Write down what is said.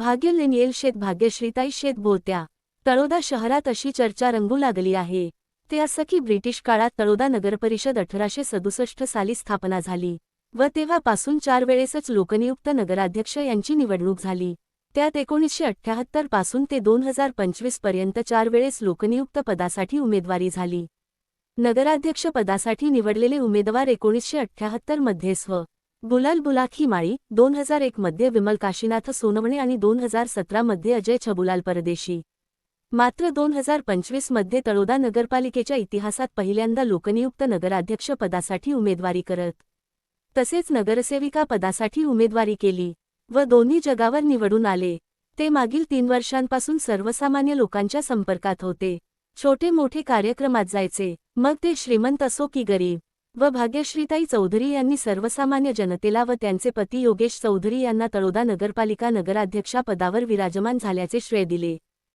भाग्य लिनियल शेत भाग्यश्रीताई शेत बोलत्या। तळोदा शहरात अशी चर्चा रंगू लागली आहे। ते असं की ब्रिटिश काळात तळोदा नगरपरिषद 1867 साली स्थापना झाली व तेव्हापासून 4 वेळेसच लोकनियुक्त नगराध्यक्ष यांची निवडणूक झाली। त्यात 1978 पासून ते 2025 पर्यंत 4 वेळेस लोकनियुक्त पदासाठी उमेदवारी झाली। नगराध्यक्ष पदासाठी निवडलेले उमेदवार 1978 मध्ये स्व. गुलाल बुलाखी माळी, 2001 मध्ये विमल काशीनाथ सोनवणे आणि 2017 मध्ये अजय छबुलाल परदेशी। मात्र 2025 मध्ये तळोदा नगरपालिकेच्या इतिहासात पहिल्यांदा लोकनियुक्त नगराध्यक्ष पदासाठी उमेदवारी करत तसेच नगरसेविका पदासाठी उमेदवारी केली व दोन्ही जगावर निवडून आले। ते मागील 3 वर्षांपासून सर्वसामान्य लोकांच्या संपर्कात होते। छोटे मोठे कार्यक्रमात जायचे, मग ते श्रीमंत असो की गरीब। व भाग्यश्रीताई चौधरी यांनी सर्वसामान्य जनतेला व त्यांचे पती योगेश चौधरी यांना तळोदा नगरपालिका नगराध्यक्षा पदावर विराजमान झाल्याचे श्रेय दिले।